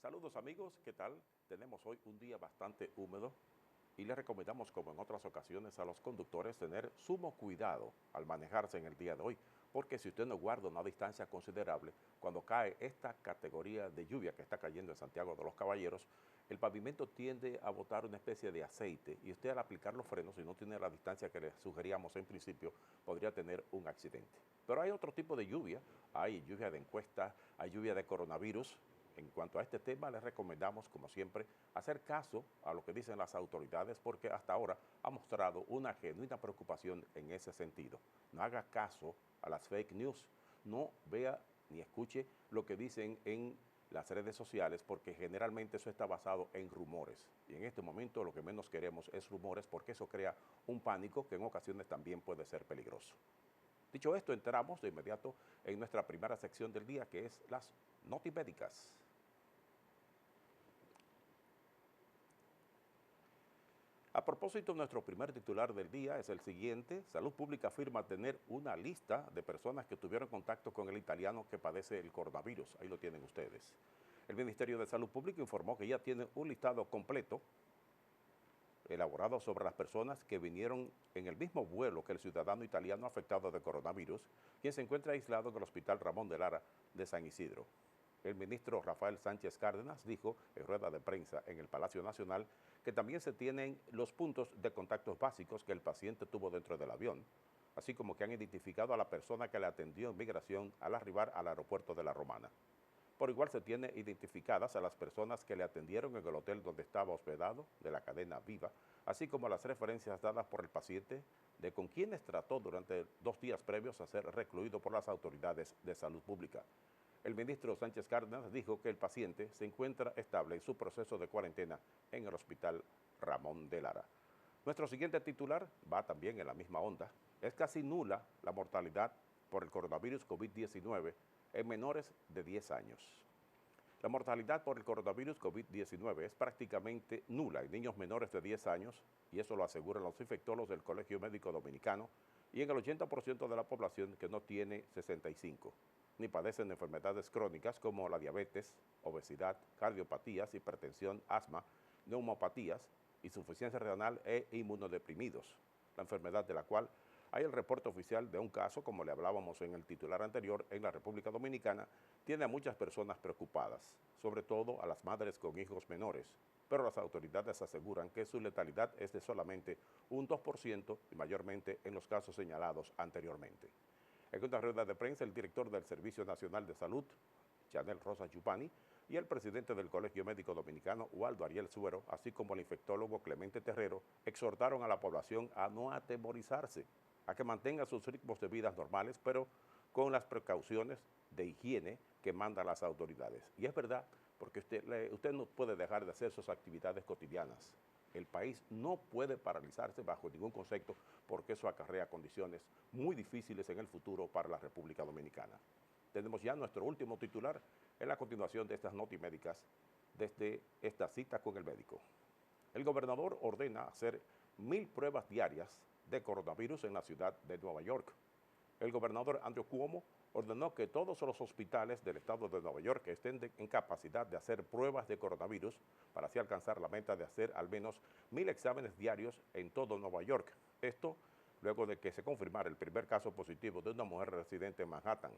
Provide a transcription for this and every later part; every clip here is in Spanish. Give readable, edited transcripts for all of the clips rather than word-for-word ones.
Saludos amigos, ¿qué tal? Tenemos hoy un día bastante húmedo y les recomendamos, como en otras ocasiones, a los conductores tener sumo cuidado al manejarse en el día de hoy, porque si usted no guarda una distancia considerable, cuando cae esta categoría de lluvia que está cayendo en Santiago de los Caballeros, el pavimento tiende a botar una especie de aceite y usted al aplicar los frenos, si no tiene la distancia que le sugeríamos en principio, podría tener un accidente. Pero hay otro tipo de lluvia, hay lluvia de encuestas, hay lluvia de coronavirus. En cuanto a este tema, les recomendamos, como siempre, hacer caso a lo que dicen las autoridades porque hasta ahora ha mostrado una genuina preocupación en ese sentido. No haga caso a las fake news, no vea ni escuche lo que dicen en las redes sociales porque generalmente eso está basado en rumores. Y en este momento lo que menos queremos es rumores porque eso crea un pánico que en ocasiones también puede ser peligroso. Dicho esto, entramos de inmediato en nuestra primera sección del día, que es las notimédicas. A propósito, nuestro primer titular del día es el siguiente. Salud Pública afirma tener una lista de personas que tuvieron contacto con el italiano que padece el coronavirus. Ahí lo tienen ustedes. El Ministerio de Salud Pública informó que ya tiene un listado completo elaborado sobre las personas que vinieron en el mismo vuelo que el ciudadano italiano afectado de coronavirus, quien se encuentra aislado en el Hospital Ramón de Lara de San Isidro. El ministro Rafael Sánchez Cárdenas dijo en rueda de prensa en el Palacio Nacional que también se tienen los puntos de contactos básicos que el paciente tuvo dentro del avión, así como que han identificado a la persona que le atendió en migración al arribar al aeropuerto de La Romana. Por igual se tiene identificadas a las personas que le atendieron en el hotel donde estaba hospedado de la cadena Viva, así como las referencias dadas por el paciente de con quienes trató durante 2 días previos a ser recluido por las autoridades de salud pública. El ministro Sánchez Cárdenas dijo que el paciente se encuentra estable en su proceso de cuarentena en el Hospital Ramón de Lara. Nuestro siguiente titular va también en la misma onda. Es casi nula la mortalidad por el coronavirus COVID-19 en menores de 10 años. La mortalidad por el coronavirus COVID-19 es prácticamente nula en niños menores de 10 años, y eso lo aseguran los infectólogos del Colegio Médico Dominicano, y en el 80% de la población que no tiene 65, ni padecen enfermedades crónicas como la diabetes, obesidad, cardiopatías, hipertensión, asma, neumopatías, insuficiencia renal e inmunodeprimidos, la enfermedad de la cual hay el reporte oficial de un caso, como le hablábamos en el titular anterior, en la República Dominicana, tiene a muchas personas preocupadas, sobre todo a las madres con hijos menores, pero las autoridades aseguran que su letalidad es de solamente un 2% y mayormente en los casos señalados anteriormente. En una rueda de prensa, el director del Servicio Nacional de Salud, Chanel Rosa Yupani, y el presidente del Colegio Médico Dominicano, Waldo Ariel Suero, así como el infectólogo Clemente Terrero, exhortaron a la población a no atemorizarse, a que mantenga sus ritmos de vida normales, pero con las precauciones de higiene que mandan las autoridades. Y es verdad, porque usted no puede dejar de hacer sus actividades cotidianas. El país no puede paralizarse bajo ningún concepto porque eso acarrea condiciones muy difíciles en el futuro para la República Dominicana. Tenemos ya nuestro último titular en la continuación de estas notimédicas desde esta cita con el médico. El gobernador ordena hacer 1000 pruebas diarias de coronavirus en la ciudad de Nueva York. El gobernador Andrew Cuomo ordenó que todos los hospitales del estado de Nueva York estén en capacidad de hacer pruebas de coronavirus para así alcanzar la meta de hacer al menos 1000 exámenes diarios en todo Nueva York. Esto luego de que se confirmara el primer caso positivo de una mujer residente en Manhattan.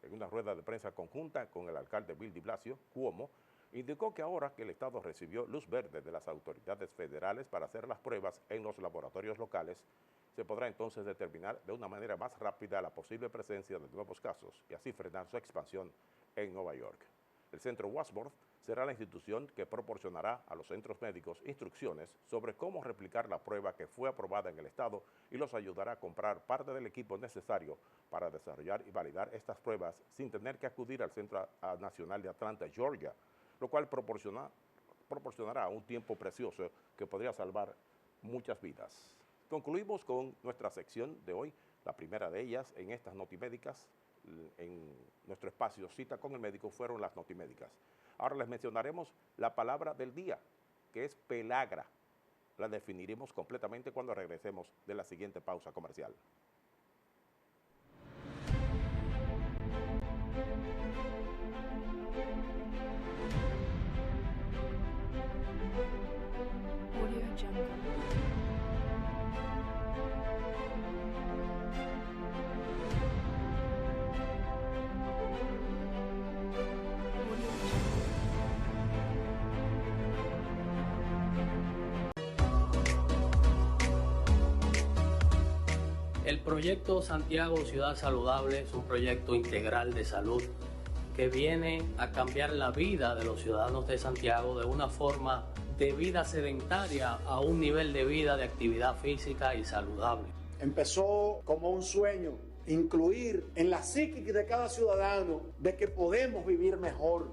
En una rueda de prensa conjunta con el alcalde Bill de Blasio, Cuomo indicó que ahora que el Estado recibió luz verde de las autoridades federales para hacer las pruebas en los laboratorios locales, se podrá entonces determinar de una manera más rápida la posible presencia de nuevos casos y así frenar su expansión en Nueva York. El centro Wadsworth será la institución que proporcionará a los centros médicos instrucciones sobre cómo replicar la prueba que fue aprobada en el estado y los ayudará a comprar parte del equipo necesario para desarrollar y validar estas pruebas sin tener que acudir al Centro Nacional de Atlanta, Georgia, lo cual proporcionará un tiempo precioso que podría salvar muchas vidas. Concluimos con nuestra sección de hoy, la primera de ellas en estas notimédicas. En nuestro espacio Cita con el Médico fueron las notimédicas. Ahora les mencionaremos la palabra del día, que es pelagra. La definiremos completamente cuando regresemos de la siguiente pausa comercial. El proyecto Santiago Ciudad Saludable es un proyecto integral de salud que viene a cambiar la vida de los ciudadanos de Santiago de una forma de vida sedentaria a un nivel de vida de actividad física y saludable. Empezó como un sueño, incluir en la psique de cada ciudadano de que podemos vivir mejor,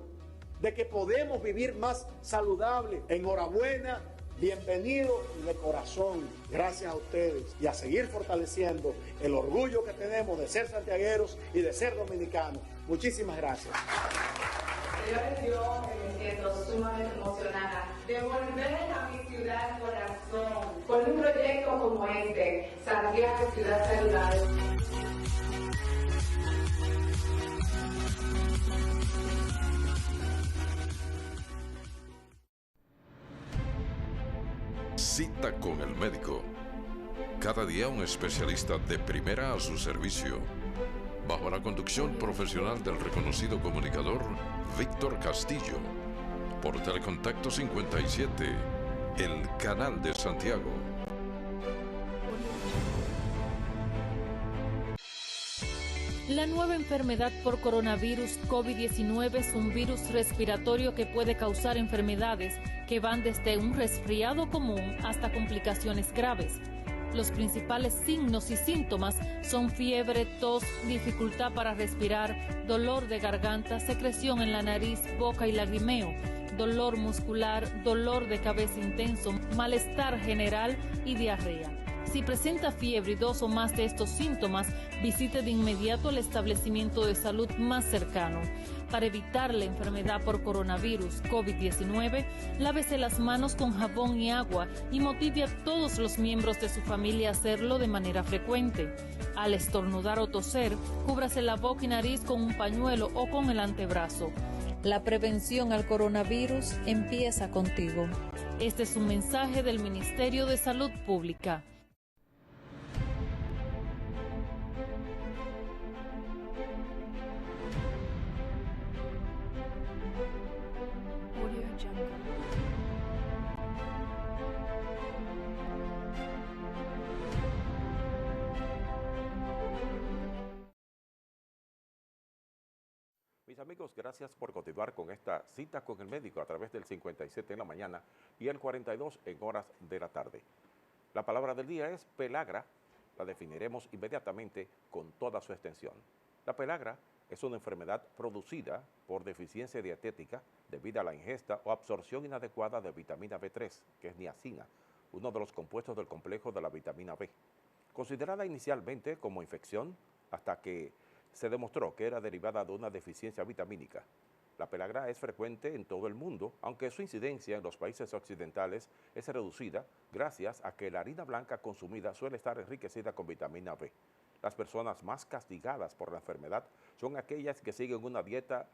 de que podemos vivir más saludable. Enhorabuena, bienvenido y de corazón, gracias a ustedes y a seguir fortaleciendo el orgullo que tenemos de ser santiagueros y de ser dominicanos. Muchísimas gracias. Yo me siento sumamente emocionada de volver a mi ciudad corazón con un proyecto como este, Santiago Ciudad Saludable. Cita con el médico. Cada día un especialista de primera a su servicio. Bajo la conducción profesional del reconocido comunicador Víctor Castillo. Por Telecontacto 57, el canal de Santiago. La nueva enfermedad por coronavirus COVID-19 es un virus respiratorio que puede causar enfermedades que van desde un resfriado común hasta complicaciones graves. Los principales signos y síntomas son fiebre, tos, dificultad para respirar, dolor de garganta, secreción en la nariz, boca y lagrimeo, dolor muscular, dolor de cabeza intenso, malestar general y diarrea. Si presenta fiebre y 2 o más de estos síntomas, visite de inmediato el establecimiento de salud más cercano. Para evitar la enfermedad por coronavirus COVID-19, lávese las manos con jabón y agua y motive a todos los miembros de su familia a hacerlo de manera frecuente. Al estornudar o toser, cúbrase la boca y nariz con un pañuelo o con el antebrazo. La prevención al coronavirus empieza contigo. Este es un mensaje del Ministerio de Salud Pública. Mis amigos, gracias por continuar con esta cita con el médico a través del 57 en la mañana y el 42 en horas de la tarde. La palabra del día es pelagra. La definiremos inmediatamente con toda su extensión. La pelagra es una enfermedad producida por deficiencia dietética debido a la ingesta o absorción inadecuada de vitamina B3, que es niacina, uno de los compuestos del complejo de la vitamina B. Considerada inicialmente como infección hasta que se demostró que era derivada de una deficiencia vitamínica. La pelagra es frecuente en todo el mundo, aunque su incidencia en los países occidentales es reducida gracias a que la harina blanca consumida suele estar enriquecida con vitamina B. Las personas más castigadas por la enfermedad son aquellas que siguen una dieta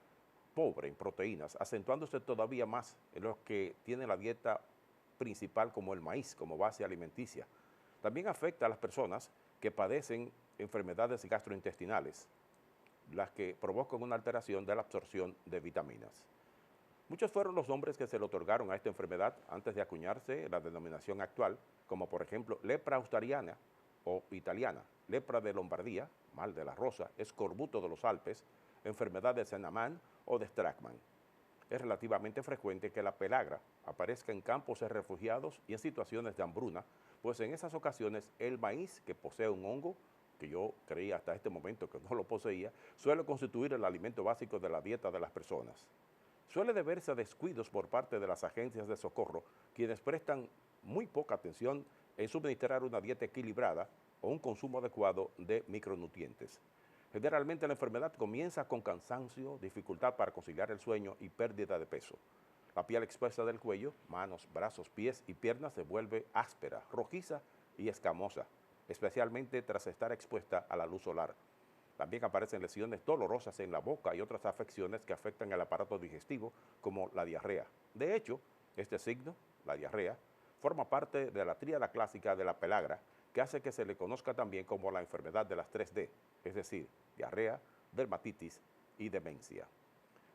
pobre en proteínas, acentuándose todavía más en los que tienen la dieta principal como el maíz, como base alimenticia. También afecta a las personas que padecen enfermedades gastrointestinales, las que provocan una alteración de la absorción de vitaminas. Muchos fueron los nombres que se le otorgaron a esta enfermedad antes de acuñarse la denominación actual, como por ejemplo lepra asturiana o italiana, lepra de Lombardía, mal de la rosa, escorbuto de los Alpes, enfermedad de Sennamann o de Strachman. Es relativamente frecuente que la pelagra aparezca en campos de refugiados y en situaciones de hambruna, pues en esas ocasiones el maíz, que posee un hongo, que yo creía hasta este momento que no lo poseía, suele constituir el alimento básico de la dieta de las personas. Suele deberse a descuidos por parte de las agencias de socorro, quienes prestan muy poca atención en suministrar una dieta equilibrada o un consumo adecuado de micronutrientes. Generalmente la enfermedad comienza con cansancio, dificultad para conciliar el sueño y pérdida de peso. La piel expuesta del cuello, manos, brazos, pies y piernas se vuelve áspera, rojiza y escamosa, especialmente tras estar expuesta a la luz solar. También aparecen lesiones dolorosas en la boca y otras afecciones que afectan el aparato digestivo, como la diarrea. De hecho, este signo, la diarrea, forma parte de la tríada clásica de la pelagra, que hace que se le conozca también como la enfermedad de las 3D, es decir, diarrea, dermatitis y demencia.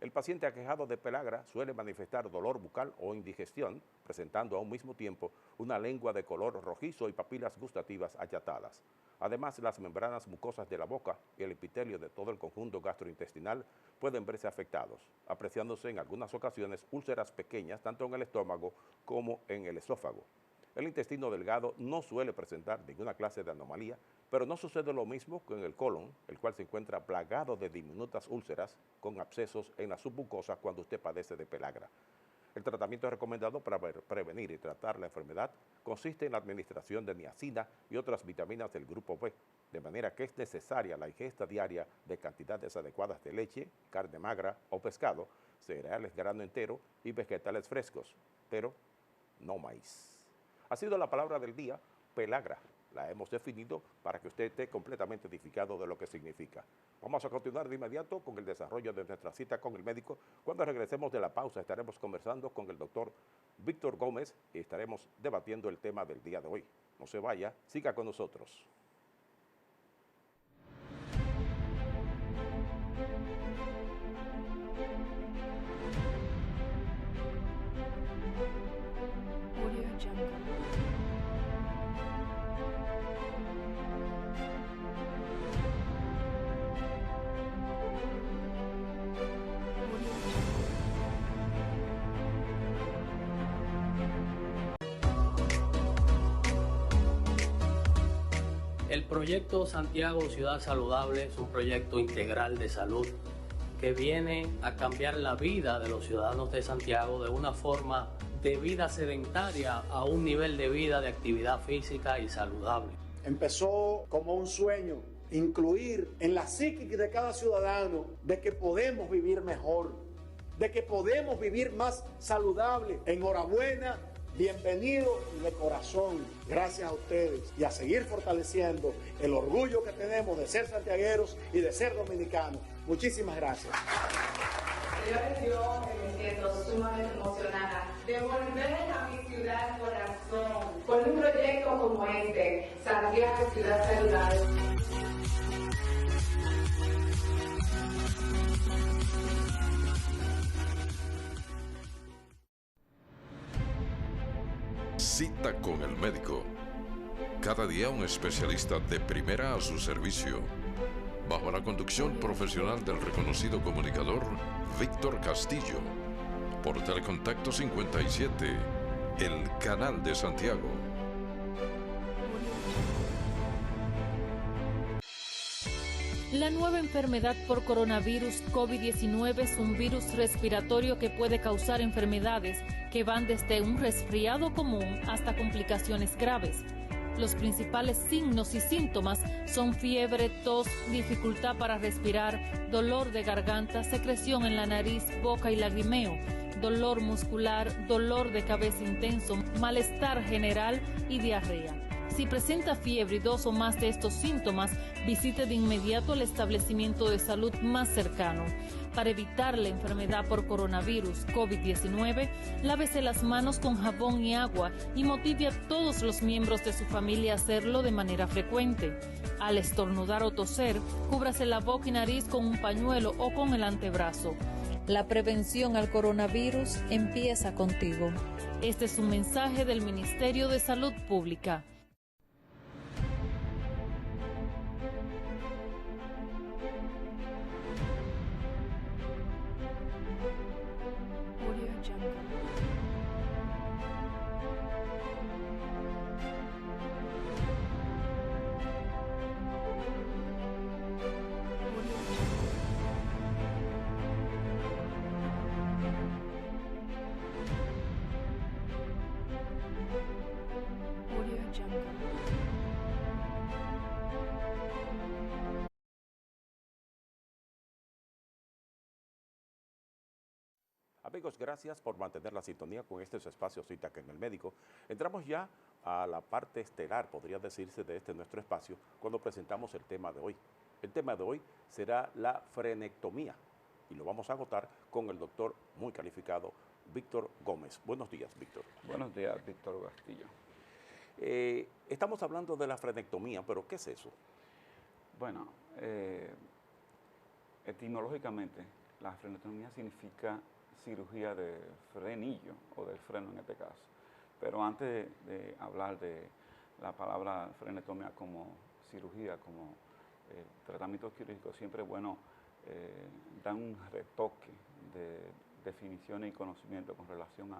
El paciente aquejado de pelagra suele manifestar dolor bucal o indigestión, presentando a un mismo tiempo una lengua de color rojizo y papilas gustativas achatadas. Además, las membranas mucosas de la boca y el epitelio de todo el conjunto gastrointestinal pueden verse afectados, apreciándose en algunas ocasiones úlceras pequeñas tanto en el estómago como en el esófago. El intestino delgado no suele presentar ninguna clase de anomalía, pero no sucede lo mismo con el colon, el cual se encuentra plagado de diminutas úlceras con abscesos en la submucosa cuando usted padece de pelagra. El tratamiento recomendado para prevenir y tratar la enfermedad consiste en la administración de niacina y otras vitaminas del grupo B, de manera que es necesaria la ingesta diaria de cantidades adecuadas de leche, carne magra o pescado, cereales grano entero y vegetales frescos, pero no maíz. Ha sido la palabra del día, pelagra. La hemos definido para que usted esté completamente edificado de lo que significa. Vamos a continuar de inmediato con el desarrollo de nuestra cita con el médico. Cuando regresemos de la pausa estaremos conversando con el doctor Víctor Gómez y estaremos debatiendo el tema del día de hoy. No se vaya, siga con nosotros. El proyecto Santiago Ciudad Saludable es un proyecto integral de salud que viene a cambiar la vida de los ciudadanos de Santiago de una forma de vida sedentaria a un nivel de vida de actividad física y saludable. Empezó como un sueño, incluir en la psiquis de cada ciudadano de que podemos vivir mejor, de que podemos vivir más saludable. Enhorabuena, bienvenido y de corazón, gracias a ustedes y a seguir fortaleciendo el orgullo que tenemos de ser santiagueros y de ser dominicanos. Muchísimas gracias. Señores, yo me siento sumamente emocionada de volver a mi ciudad corazón con un proyecto como este, Santiago Ciudad Saludable. Cita con el médico. Cada día un especialista de primera a su servicio. Bajo la conducción profesional del reconocido comunicador Víctor Castillo. Por Telecontacto 57, el canal de Santiago. La nueva enfermedad por coronavirus COVID-19 es un virus respiratorio que puede causar enfermedades que van desde un resfriado común hasta complicaciones graves. Los principales signos y síntomas son fiebre, tos, dificultad para respirar, dolor de garganta, secreción en la nariz, boca y lagrimeo, dolor muscular, dolor de cabeza intenso, malestar general y diarrea. Si presenta fiebre y 2 o más de estos síntomas, visite de inmediato el establecimiento de salud más cercano. Para evitar la enfermedad por coronavirus COVID-19, lávese las manos con jabón y agua y motive a todos los miembros de su familia a hacerlo de manera frecuente. Al estornudar o toser, cúbrase la boca y nariz con un pañuelo o con el antebrazo. La prevención al coronavirus empieza contigo. Este es un mensaje del Ministerio de Salud Pública. Amigos, gracias por mantener la sintonía con este su espacio Cita con el médico. Entramos ya a la parte estelar, podría decirse, de este nuestro espacio, cuando presentamos el tema de hoy. El tema de hoy será la frenectomía y lo vamos a agotar con el doctor muy calificado, Víctor Gómez. Buenos días, Víctor. Buenos días, Víctor Castillo. Estamos hablando de la frenectomía, pero ¿qué es eso? Bueno, etimológicamente, la frenectomía significa cirugía de frenillo o del freno en este caso. Pero antes de hablar de la palabra frenectomía como cirugía, como tratamiento quirúrgico, siempre es bueno dar un retoque de definiciones y conocimiento con relación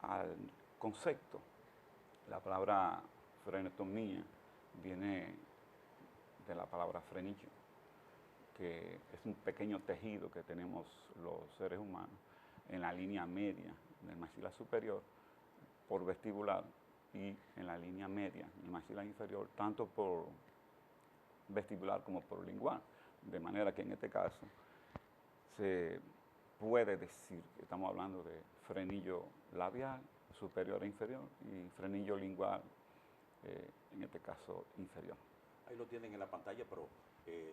al concepto. La palabra frenectomía viene de la palabra frenillo, que es un pequeño tejido que tenemos los seres humanos en la línea media del maxilar superior por vestibular y en la línea media del maxilar inferior, tanto por vestibular como por lingual, de manera que en este caso se puede decir que estamos hablando de frenillo labial superior e inferior y frenillo lingual, en este caso inferior. Ahí lo tienen en la pantalla, pero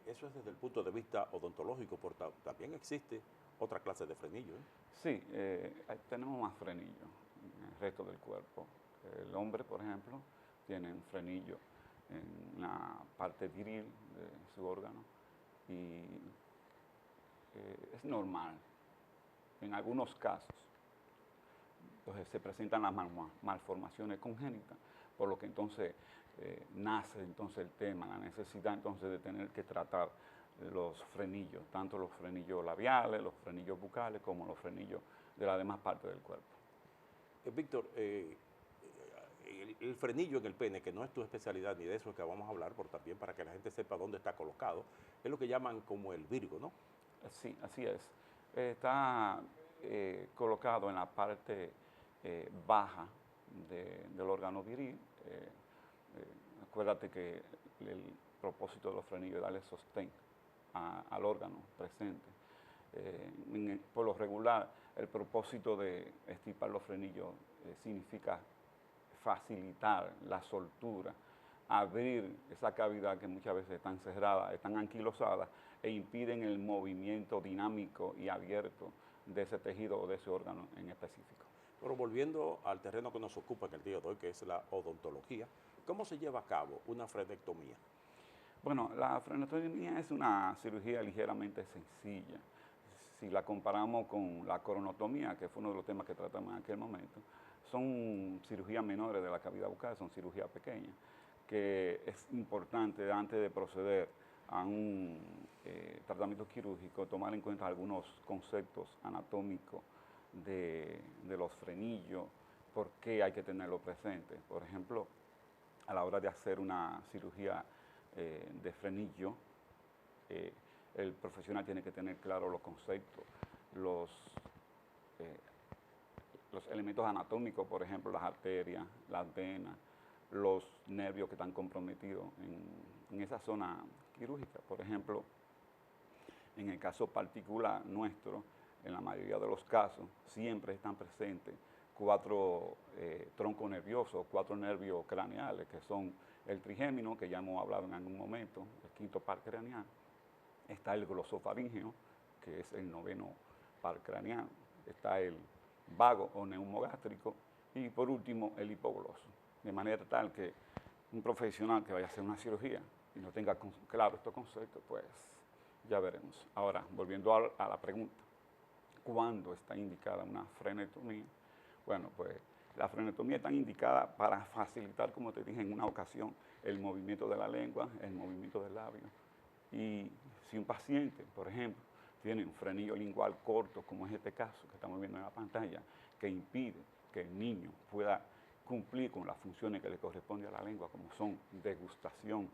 eso es desde el punto de vista odontológico, porque también existe otra clase de frenillo. Sí, tenemos más frenillo en el resto del cuerpo. El hombre, por ejemplo, tiene un frenillo en la parte viril de su órgano y es normal en algunos casos. Entonces se presentan las malformaciones congénitas, por lo que entonces nace entonces el tema, la necesidad entonces de tener que tratar los frenillos, tanto los frenillos labiales, los frenillos bucales, como los frenillos de las demás partes del cuerpo. Víctor, el frenillo en el pene, que no es tu especialidad ni de eso es que vamos a hablar, pero también para que la gente sepa dónde está colocado, es lo que llaman como el virgo, ¿no? Sí, así es. Está colocado en la parte baja del órgano viril. Acuérdate que el propósito de los frenillos es darle sostén al órgano presente. Por lo regular, el propósito de estipar los frenillos significa facilitar la soltura, abrir esa cavidad que muchas veces están cerradas, están anquilosadas e impiden el movimiento dinámico y abierto de ese tejido o de ese órgano en específico. Pero volviendo al terreno que nos ocupa en el día de hoy, que es la odontología, ¿cómo se lleva a cabo una frenectomía? Bueno, la frenectomía es una cirugía ligeramente sencilla. Si la comparamos con la coronotomía, que fue uno de los temas que tratamos en aquel momento, son cirugías menores de la cavidad bucal, son cirugías pequeñas, que es importante antes de proceder a un tratamiento quirúrgico tomar en cuenta algunos conceptos anatómicos de los frenillos, por qué hay que tenerlo presente. Por ejemplo, a la hora de hacer una cirugía de frenillo, el profesional tiene que tener claro los conceptos, los elementos anatómicos, por ejemplo, las arterias, las venas, los nervios que están comprometidos en esa zona quirúrgica. Por ejemplo, en el caso particular nuestro, en la mayoría de los casos, siempre están presentes 4 troncos nerviosos, 4 nervios craneales, que son el trigémino, que ya hemos hablado en algún momento, el quinto par craneal. Está el glosofaríngeo, que es el 9º par craneal. Está el vago o neumogástrico y por último el hipogloso. De manera tal que un profesional que vaya a hacer una cirugía y no tenga claro estos conceptos, pues ya veremos. Ahora, volviendo a la pregunta, ¿cuándo está indicada una frenectomía? Bueno, pues la frenectomía está indicada para facilitar, como te dije en una ocasión, el movimiento de la lengua, el movimiento del labio. Y si un paciente, por ejemplo, tiene un frenillo lingual corto, como es este caso que estamos viendo en la pantalla, que impide que el niño pueda cumplir con las funciones que le corresponden a la lengua, como son degustación,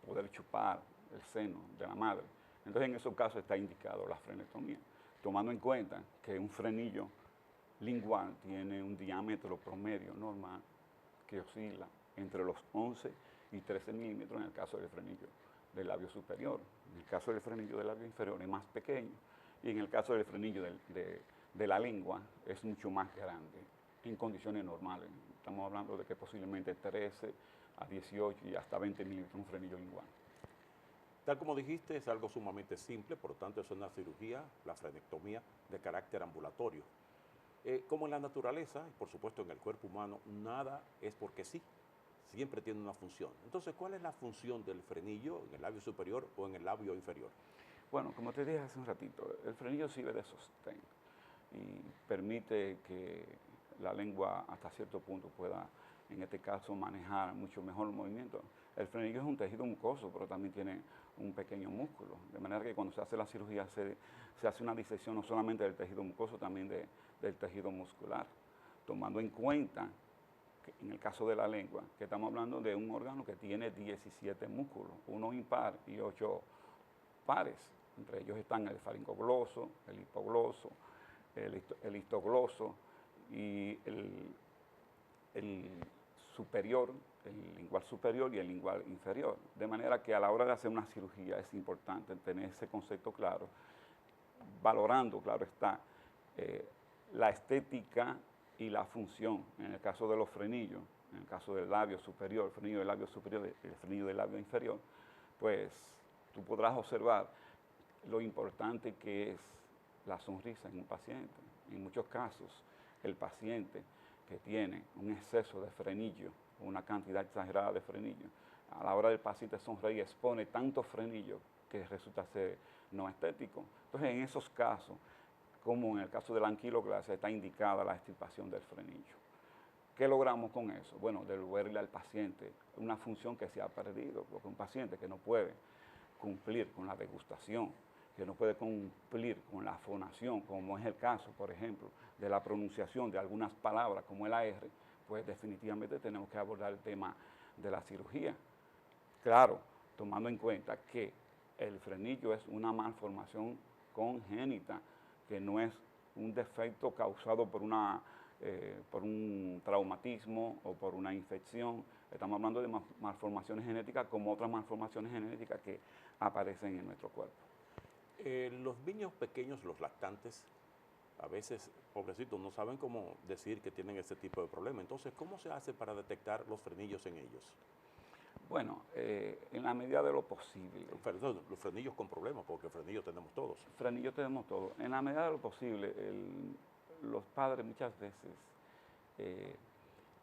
poder chupar el seno de la madre. Entonces, en esos casos está indicado la frenectomía, tomando en cuenta que un frenillo lingual tiene un diámetro promedio normal que oscila entre los 11 y 13 milímetros en el caso del frenillo del labio superior. En el caso del frenillo del labio inferior es más pequeño y en el caso del frenillo de la lengua es mucho más grande en condiciones normales. Estamos hablando de que posiblemente 13 a 18 y hasta 20 milímetros un frenillo lingual. Tal como dijiste, es algo sumamente simple, por lo tanto es una cirugía, la frenectomía, de carácter ambulatorio. Como en la naturaleza, y por supuesto en el cuerpo humano, nada es porque sí, siempre tiene una función. Entonces, ¿cuál es la función del frenillo en el labio superior o en el labio inferior? Bueno, como te dije hace un ratito, el frenillo sirve de sostén y permite que la lengua hasta cierto punto pueda, en este caso, manejar mucho mejor el movimiento. El frenillo es un tejido mucoso, pero también tiene un pequeño músculo, de manera que cuando se hace la cirugía se hace una disección no solamente del tejido mucoso, también del tejido muscular, tomando en cuenta que en el caso de la lengua, que estamos hablando de un órgano que tiene 17 músculos, 1 impar y 8 pares. Entre ellos están el faringogloso, el hipogloso, el histogloso y el superior, el lingual superior y el lingual inferior. De manera que a la hora de hacer una cirugía es importante tener ese concepto claro, valorando, claro está, la estética y la función. En el caso de los frenillos, en el caso del labio superior, el frenillo del labio superior, el frenillo del labio inferior, pues tú podrás observar lo importante que es la sonrisa en un paciente. En muchos casos, el paciente que tiene un exceso de frenillo, una cantidad exagerada de frenillo, a la hora del paciente sonreír expone tanto frenillo que resulta ser no estético. Entonces, en esos casos, como en el caso de la anquiloglasia, está indicada la extirpación del frenillo. ¿Qué logramos con eso? Bueno, devolverle al paciente una función que se ha perdido, porque un paciente que no puede cumplir con la degustación, que no puede cumplir con la fonación, como es el caso, por ejemplo, de la pronunciación de algunas palabras como el AR, pues definitivamente tenemos que abordar el tema de la cirugía. Claro, tomando en cuenta que el frenillo es una malformación congénita, que no es un defecto causado por un traumatismo o por una infección. Estamos hablando de malformaciones genéticas como otras malformaciones genéticas que aparecen en nuestro cuerpo. Los niños pequeños, los lactantes, a veces, pobrecitos, no saben cómo decir que tienen ese tipo de problema. Entonces, ¿cómo se hace para detectar los frenillos en ellos? Bueno, en la medida de lo posible. Perdón, los frenillos con problemas, porque frenillos tenemos todos. Frenillos tenemos todos. En la medida de lo posible, los padres muchas veces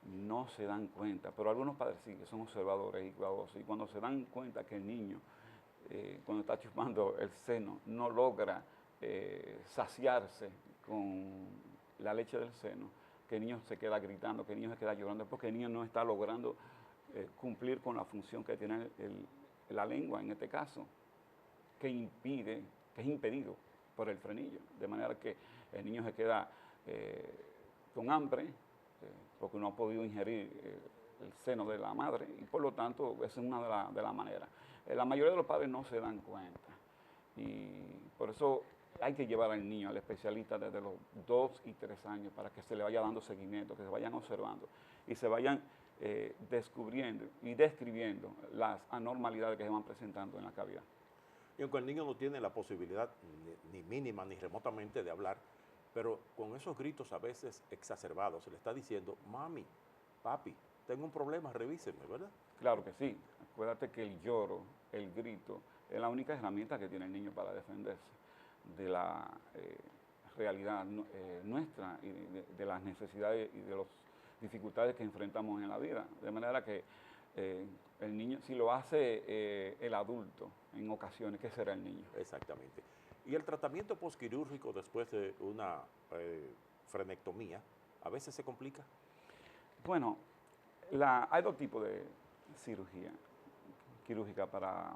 no se dan cuenta, pero algunos padres sí, que son observadores y cuidadosos, y cuando se dan cuenta que el niño, cuando está chupando el seno, no logra saciarse con la leche del seno, que el niño se queda gritando, que el niño se queda llorando, porque el niño no está logrando cumplir con la función que tiene la lengua, en este caso, que es impedido por el frenillo, de manera que el niño se queda con hambre, porque no ha podido ingerir el seno de la madre, y por lo tanto, esa es una de las maneras. La mayoría de los padres no se dan cuenta, y por eso hay que llevar al niño al especialista desde los 2 y 3 años para que se le vaya dando seguimiento, que se vayan observando y se vayan descubriendo y describiendo las anormalidades que se van presentando en la cavidad. Y aunque el niño no tiene la posibilidad ni mínima ni remotamente de hablar, pero con esos gritos a veces exacerbados se le está diciendo, mami, papi, tengo un problema, revísenme, ¿verdad? Claro que sí. Acuérdate que el lloro, el grito, es la única herramienta que tiene el niño para defenderse de la realidad nuestra y de las necesidades y de las dificultades que enfrentamos en la vida. De manera que el niño, si lo hace el adulto en ocasiones, ¿qué será el niño? Exactamente. Y el tratamiento posquirúrgico después de una frenectomía, ¿a veces se complica? Bueno, hay 2 tipos de cirugía quirúrgica para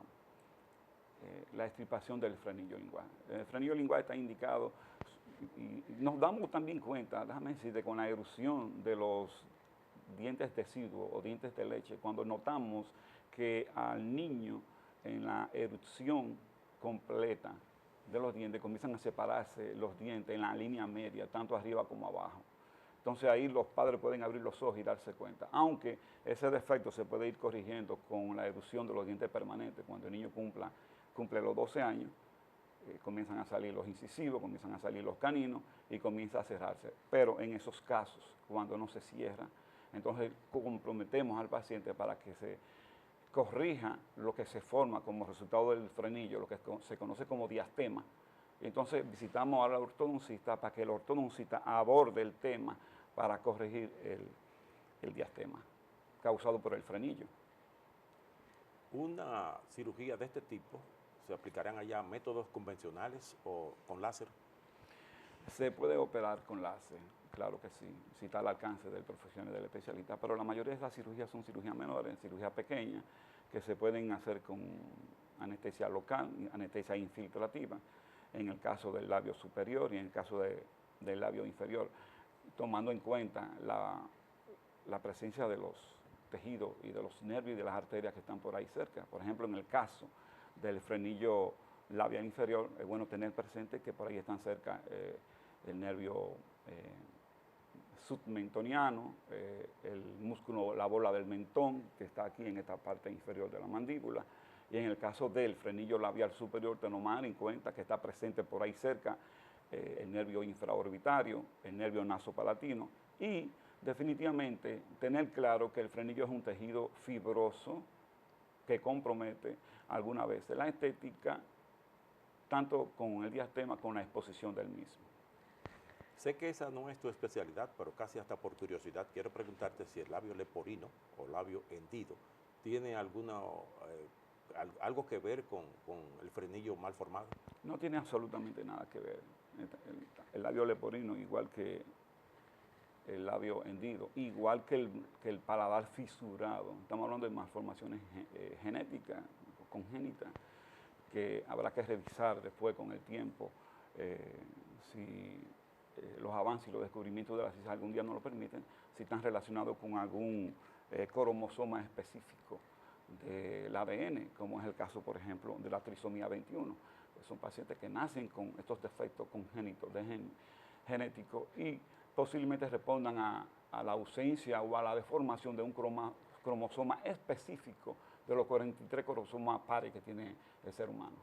la extirpación del frenillo lingual. El frenillo lingual está indicado, y nos damos también cuenta, déjame decirte, con la erupción de los dientes deciduos o dientes de leche, cuando notamos que al niño en la erupción completa de los dientes comienzan a separarse los dientes en la línea media, tanto arriba como abajo. Entonces ahí los padres pueden abrir los ojos y darse cuenta, aunque ese defecto se puede ir corrigiendo con la erupción de los dientes permanentes. Cuando el niño cumple los 12 años, comienzan a salir los incisivos, comienzan a salir los caninos y comienza a cerrarse. Pero en esos casos, cuando no se cierra, entonces comprometemos al paciente para que se corrija lo que se forma como resultado del frenillo, lo que se conoce como diastema. Entonces visitamos al ortodoncista para que el ortodoncista aborde el tema para corregir el diastema causado por el frenillo. Una cirugía de este tipo ¿Se aplicarán allá métodos convencionales o con láser? Se puede operar con láser, claro que sí, si está al alcance del profesional y del especialista, pero la mayoría de las cirugías son cirugías menores, cirugías pequeñas, que se pueden hacer con anestesia local, anestesia infiltrativa, en el caso del labio superior y en el caso del labio inferior, tomando en cuenta la presencia de los tejidos y de los nervios y de las arterias que están por ahí cerca. Por ejemplo, en el caso del frenillo labial inferior, es bueno tener presente que por ahí están cerca el nervio submentoniano, el músculo, la bola del mentón, que está aquí en esta parte inferior de la mandíbula, y en el caso del frenillo labial superior, tomar en cuenta que está presente por ahí cerca el nervio infraorbitario, el nervio nasopalatino, y definitivamente tener claro que el frenillo es un tejido fibroso que compromete alguna vez la estética, tanto con el diastema como con la exposición del mismo. Sé que esa no es tu especialidad, pero casi hasta por curiosidad quiero preguntarte si el labio leporino o labio hendido tiene algo que ver con el frenillo mal formado. No tiene absolutamente nada que ver. El labio leporino, igual que el labio hendido, igual que el paladar fisurado, estamos hablando de malformaciones genéticas, congénitas, que habrá que revisar después con el tiempo si los avances y los descubrimientos de la ciencia algún día nos lo permiten, si están relacionados con algún cromosoma específico del ADN, como es el caso, por ejemplo, de la trisomía 21. Pues son pacientes que nacen con estos defectos congénitos genéticos y posiblemente respondan a la ausencia o a la deformación de un cromosoma específico de los 43 cromosomas pares que tiene el ser humano.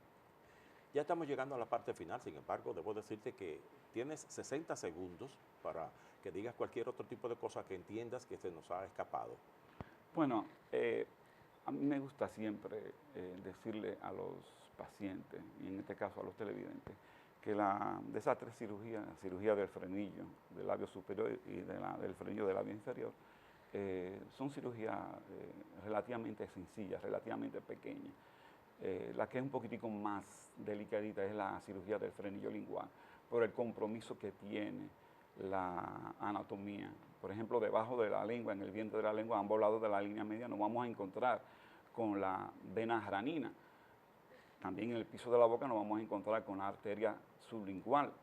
Ya estamos llegando a la parte final, sin embargo, debo decirte que tienes 60 segundos para que digas cualquier otro tipo de cosa que entiendas que se nos ha escapado. Bueno, a mí me gusta siempre decirle a los pacientes, y en este caso a los televidentes, que de esas tres cirugías, la cirugía del frenillo, del labio superior y del frenillo del labio inferior, son cirugías relativamente sencillas, relativamente pequeñas. La que es un poquitico más delicadita es la cirugía del frenillo lingual, por el compromiso que tiene la anatomía. Por ejemplo, debajo de la lengua, en el vientre de la lengua, a ambos lados de la línea media, nos vamos a encontrar con la vena ranina. También en el piso de la boca nos vamos a encontrar con la arteria sublingual.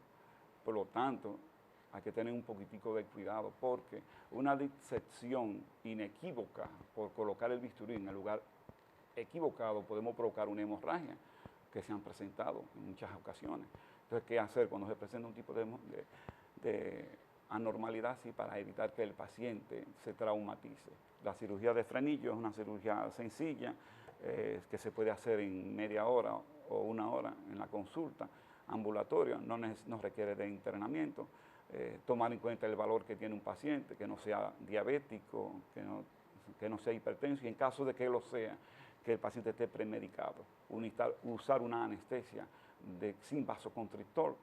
Por lo tanto, hay que tener un poquitico de cuidado porque una disección inequívoca por colocar el bisturí en el lugar equivocado podemos provocar una hemorragia que se han presentado en muchas ocasiones. Entonces, ¿qué hacer cuando se presenta un tipo de anormalidad así para evitar que el paciente se traumatice? La cirugía de frenillo es una cirugía sencilla que se puede hacer en media hora o una hora en la consulta ambulatoria, no requiere de internamiento. Tomar en cuenta el valor que tiene un paciente, que no sea diabético, que no sea hipertenso y en caso de que lo sea, que el paciente esté premedicado. Usar una anestesia sin vasoconstrictor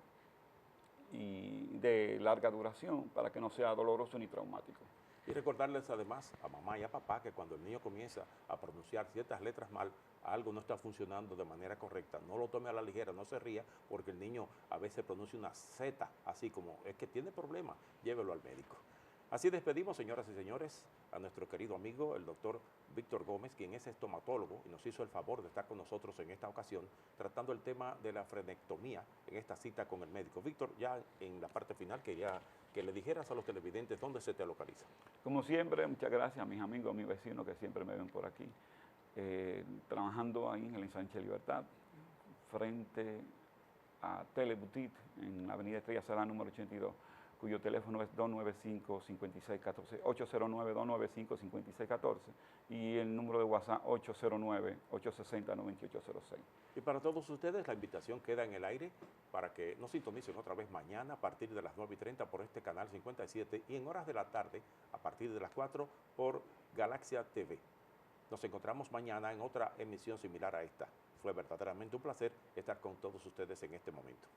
y de larga duración para que no sea doloroso ni traumático. Y recordarles además a mamá y a papá que cuando el niño comienza a pronunciar ciertas letras mal, algo no está funcionando de manera correcta. No lo tome a la ligera, no se ría, porque el niño a veces pronuncia una Z, así como es que tiene problemas, llévelo al médico. Así despedimos, señoras y señores, a nuestro querido amigo, el doctor Víctor Gómez, quien es estomatólogo y nos hizo el favor de estar con nosotros en esta ocasión, tratando el tema de la frenectomía en esta cita con el médico. Víctor, ya en la parte final quería que le dijeras a los televidentes dónde se te localiza. Como siempre, muchas gracias a mis amigos, a mis vecinos que siempre me ven por aquí, trabajando ahí en el Ensanche Libertad, frente a Telebutit, en la avenida Estrella Salá número 82, cuyo teléfono es 295-5614, 809-295-5614 y el número de WhatsApp 809-860-9806. Y para todos ustedes la invitación queda en el aire para que nos sintonicen otra vez mañana a partir de las 9:30 por este canal 57 y en horas de la tarde a partir de las 4 por Galaxia TV. Nos encontramos mañana en otra emisión similar a esta. Fue verdaderamente un placer estar con todos ustedes en este momento.